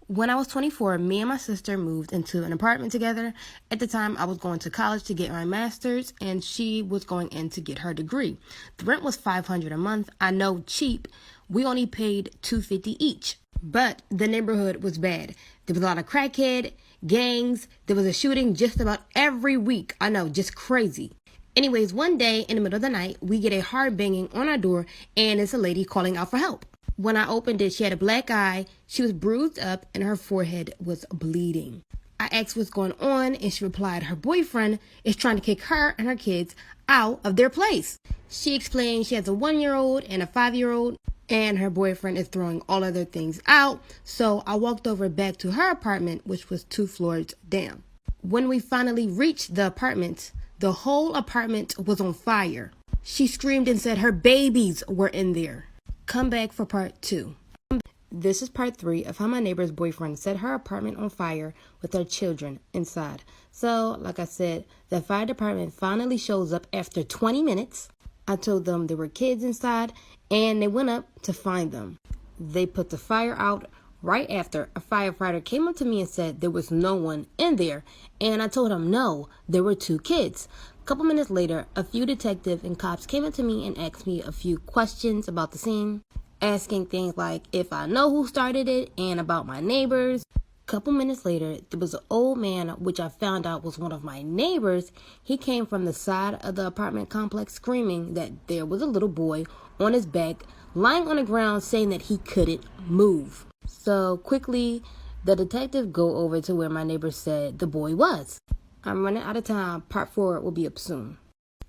When I was 24, me and my sister moved into an apartment together. At the time, I was going to college to get my master's, and she was going in to get her degree. The rent was $500 a month. I know, cheap. We only paid $250 each. But the neighborhood was bad. There was a lot of crackhead, gangs. There was a shooting just about every week. I know, just crazy. Anyways, one day in the middle of the night, we get a hard banging on our door, and it's a lady calling out for help. When I opened it, she had a black eye, she was bruised up, and her forehead was bleeding. I asked what's going on, and she replied her boyfriend is trying to kick her and her kids out of their place. She explained she has a 1-year-old and a 5-year-old, and her boyfriend is throwing all of their things out, so I walked over back to her apartment, which was 2 floors down. When we finally reached the apartment, the whole apartment was on fire. She screamed and said her babies were in there. Come back for part 2. This is part 3 of how my neighbor's boyfriend set her apartment on fire with her children inside. So, like I said, the fire department finally shows up after 20 minutes. I told them there were kids inside, and they went up to find them. They put the fire out right after a firefighter came up to me and said there was no one in there. And I told him no, there were 2 kids. A couple minutes later, a few detectives and cops came up to me and asked me a few questions about the scene, asking things like if I know who started it and about my neighbors. A couple minutes later, there was an old man, which I found out was one of my neighbors. He came from the side of the apartment complex screaming that there was a little boy on his back, lying on the ground, saying that he couldn't move. So quickly, the detective go over to where my neighbor said the boy was. I'm running out of time. Part 4 will be up soon.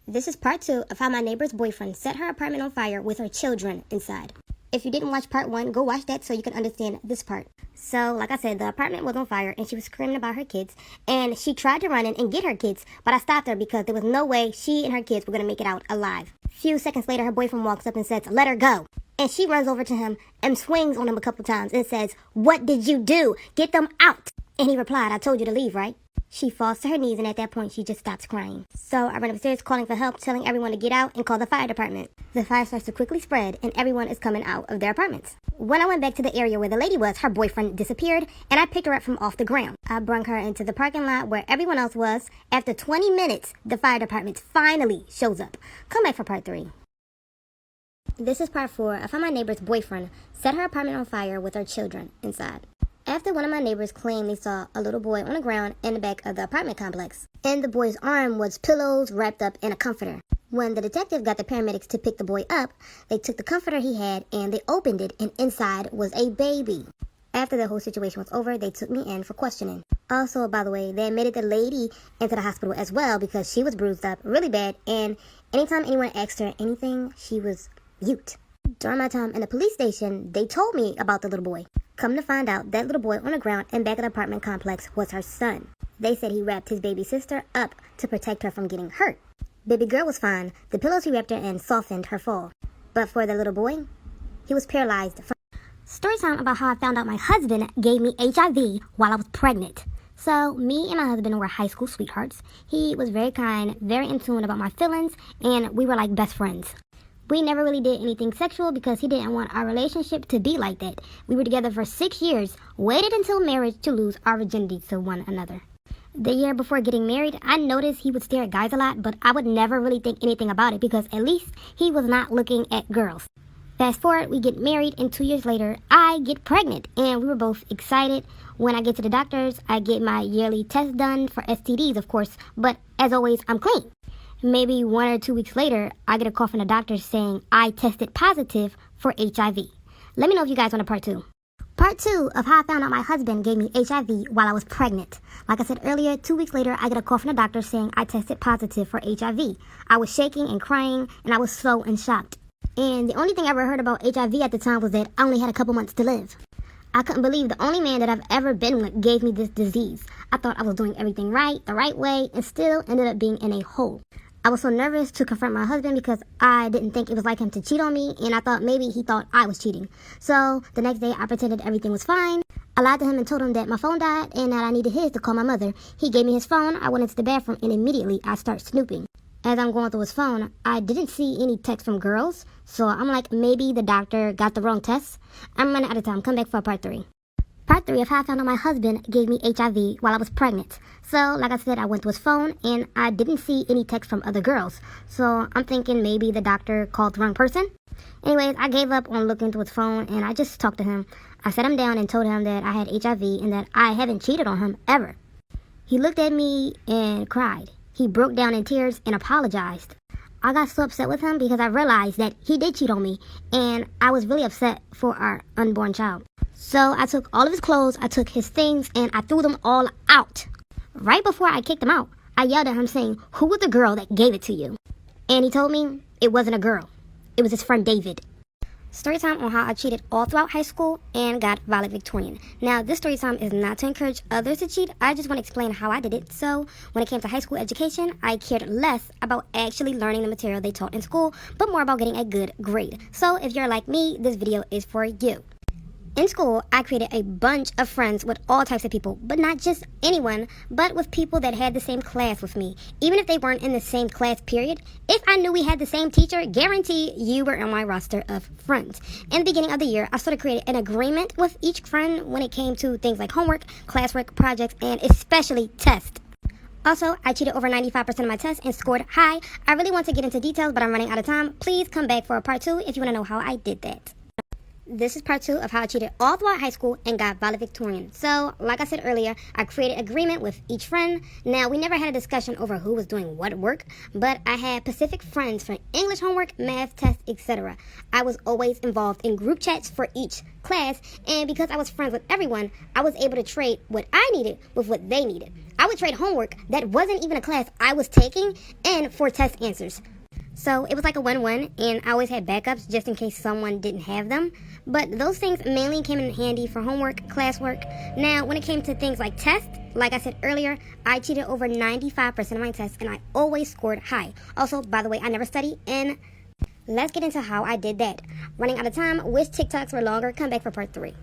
This is part 2 of how my neighbor's boyfriend set her apartment on fire with her children inside. If you didn't watch part 1, go watch that so you can understand this part. So, like I said, the apartment was on fire and she was screaming about her kids. And she tried to run in and get her kids, but I stopped her because there was no way she and her kids were going to make it out alive. Few seconds later, her boyfriend walks up and says, "Let her go." And she runs over to him and swings on him a couple times and says, "What did you do? Get them out." And he replied, "I told you to leave, right?" She falls to her knees, and at that point, she just stops crying. So I run upstairs calling for help, telling everyone to get out and call the fire department. The fire starts to quickly spread, and everyone is coming out of their apartments. When I went back to the area where the lady was, her boyfriend disappeared, and I picked her up from off the ground. I brung her into the parking lot where everyone else was. After 20 minutes, the fire department finally shows up. Come back for part 3. This is part 4 of how my neighbor's boyfriend set her apartment on fire with her children inside. After one of my neighbors claimed they saw a little boy on the ground in the back of the apartment complex, and the boy's arm was pillows wrapped up in a comforter. When the detective got the paramedics to pick the boy up, they took the comforter he had and they opened it, and inside was a baby. After the whole situation was over, they took me in for questioning. Also, by the way, they admitted the lady into the hospital as well because she was bruised up really bad, and anytime anyone asked her anything, she was mute. During my time in the police station, they told me about the little boy. Come to find out, that little boy on the ground in back of the apartment complex was her son. They said he wrapped his baby sister up to protect her from getting hurt. Baby girl was fine. The pillows he wrapped her in softened her fall. But for the little boy, he was paralyzed. Story time about how I found out my husband gave me HIV while I was pregnant. So, me and my husband were high school sweethearts. He was very kind, very in tune about my feelings, and we were like best friends. We never really did anything sexual because he didn't want our relationship to be like that. We were together for 6 years, waited until marriage to lose our virginity to one another. The year before getting married, I noticed he would stare at guys a lot, but I would never really think anything about it because at least he was not looking at girls. Fast forward, we get married, and 2 years later, I get pregnant, and we were both excited. When I get to the doctors, I get my yearly test done for STDs, of course, but as always, I'm clean. Maybe 1 or 2 weeks later, I get a call from the doctor saying I tested positive for HIV. Let me know if you guys want a part 2. Part 2 of how I found out my husband gave me HIV while I was pregnant. Like I said earlier, 2 weeks later, I get a call from the doctor saying I tested positive for HIV. I was shaking and crying, and I was so in shock. And the only thing I ever heard about HIV at the time was that I only had a couple months to live. I couldn't believe the only man that I've ever been with gave me this disease. I thought I was doing everything right, the right way, and still ended up being in a hole. I was so nervous to confront my husband because I didn't think it was like him to cheat on me, and I thought maybe he thought I was cheating. So the next day I pretended everything was fine. I lied to him and told him that my phone died and that I needed his to call my mother. He gave me his phone, I went into the bathroom, and immediately I start snooping. As I'm going through his phone, I didn't see any text from girls, so I'm like, maybe the doctor got the wrong test. I'm running out of time. Come back for part 3. Part 3 of how I found out my husband gave me HIV while I was pregnant. So, like I said, I went to his phone and I didn't see any texts from other girls. So, I'm thinking maybe the doctor called the wrong person. Anyways, I gave up on looking through his phone and I just talked to him. I sat him down and told him that I had HIV and that I haven't cheated on him ever. He looked at me and cried. He broke down in tears and apologized. I got so upset with him because I realized that he did cheat on me and I was really upset for our unborn child. So I took all of his clothes, I took his things, and I threw them all out. Right before I kicked him out, I yelled at him saying, "Who was the girl that gave it to you?" And he told me it wasn't a girl. It was his friend David. Story time on how I cheated all throughout high school and got valedictorian. Now, this story time is not to encourage others to cheat. I just want to explain how I did it. So, when it came to high school education, I cared less about actually learning the material they taught in school, but more about getting a good grade. So, if you're like me, this video is for you. In school, I created a bunch of friends with all types of people, but not just anyone, but with people that had the same class with me. Even if they weren't in the same class period, if I knew we had the same teacher, guarantee you were on my roster of friends. In the beginning of the year, I sort of created an agreement with each friend when it came to things like homework, classwork, projects, and especially tests. Also, I cheated over 95% of my tests and scored high. I really want to get into details, but I'm running out of time. Please come back for a part 2 if you want to know how I did that. This is part 2 of how I cheated all throughout high school and got valedictorian. So, like I said earlier, I created agreement with each friend. Now, we never had a discussion over who was doing what work, but I had specific friends for English homework, math, tests, etc. I was always involved in group chats for each class, and because I was friends with everyone, I was able to trade what I needed with what they needed. I would trade homework that wasn't even a class I was taking and for test answers. So it was like a win-win, and I always had backups just in case someone didn't have them. But those things mainly came in handy for homework, classwork. Now, when it came to things like tests, like I said earlier, I cheated over 95% of my tests, and I always scored high. Also, by the way, I never studied, and let's get into how I did that. Running out of time, wish TikToks were longer. Come back for part 3.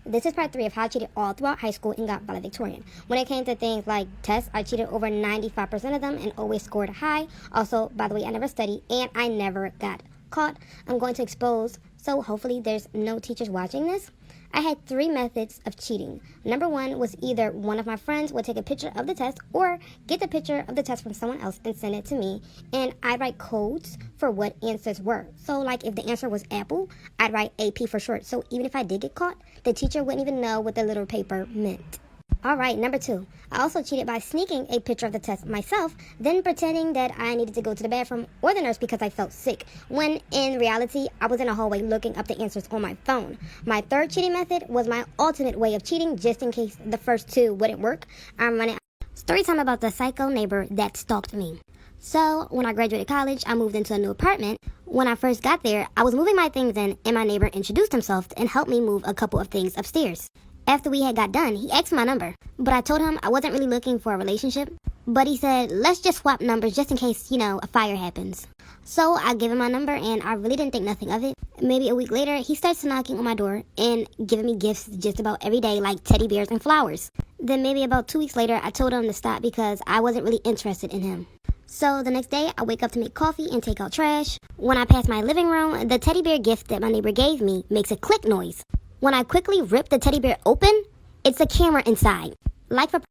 This is part 3 of how I cheated all throughout high school and got valedictorian. When it came to things like tests, I cheated over 95% of them and always scored high. Also, by the way, I never studied and I never got caught. I'm going to expose, so hopefully there's no teachers watching this. I had 3 methods of cheating. Number 1 was either one of my friends would take a picture of the test or get the picture of the test from someone else and send it to me, and I'd write codes for what answers were. So like if the answer was apple, I'd write AP for short. So even if I did get caught, the teacher wouldn't even know what the little paper meant. Alright, number 2. I also cheated by sneaking a picture of the test myself, then pretending that I needed to go to the bathroom or the nurse because I felt sick, when in reality, I was in a hallway looking up the answers on my phone. My 3rd cheating method was my ultimate way of cheating, just in case the first 2 wouldn't work. I'm running. Story time about the psycho neighbor that stalked me. So, when I graduated college, I moved into a new apartment. When I first got there, I was moving my things in, and my neighbor introduced himself and helped me move a couple of things upstairs. After we had got done, he asked my number, but I told him I wasn't really looking for a relationship. But he said, let's just swap numbers just in case, a fire happens. So I gave him my number and I really didn't think nothing of it. Maybe a week later, he starts knocking on my door and giving me gifts just about every day, like teddy bears and flowers. Then maybe about 2 weeks later, I told him to stop because I wasn't really interested in him. So the next day, I wake up to make coffee and take out trash. When I pass my living room, the teddy bear gift that my neighbor gave me makes a click noise. When I quickly rip the teddy bear open, it's a camera inside. Like for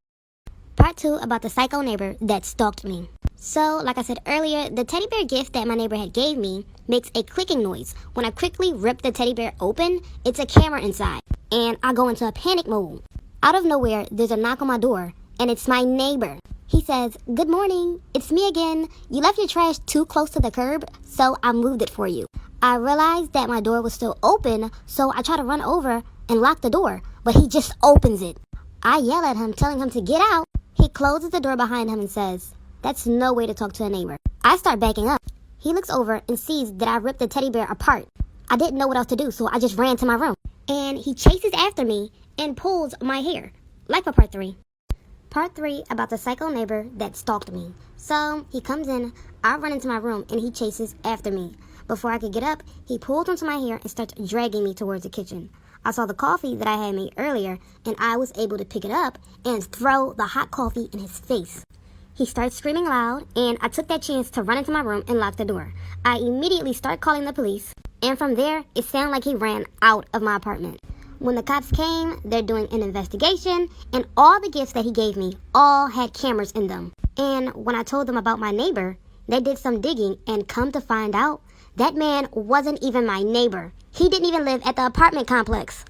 part 2 about the psycho neighbor that stalked me. So, like I said earlier, the teddy bear gift that my neighbor had gave me makes a clicking noise. When I quickly rip the teddy bear open, it's a camera inside. And I go into a panic mode. Out of nowhere, there's a knock on my door, and it's my neighbor. He says, "Good morning, it's me again. You left your trash too close to the curb, so I moved it for you." I realized that my door was still open, so I try to run over and lock the door, but he just opens it. I yell at him, telling him to get out. He closes the door behind him and says, "That's no way to talk to a neighbor." I start backing up. He looks over and sees that I ripped the teddy bear apart. I didn't know what else to do, so I just ran to my room. And he chases after me and pulls my hair. Like for part 3. Part 3 about the psycho neighbor that stalked me. So, he comes in, I run into my room, and he chases after me. Before I could get up, he pulled onto my hair and starts dragging me towards the kitchen. I saw the coffee that I had made earlier, and I was able to pick it up and throw the hot coffee in his face. He starts screaming loud, and I took that chance to run into my room and lock the door. I immediately start calling the police, and from there, it sounded like he ran out of my apartment. When the cops came, they're doing an investigation, and all the gifts that he gave me all had cameras in them. And when I told them about my neighbor, they did some digging, and come to find out, that man wasn't even my neighbor. He didn't even live at the apartment complex.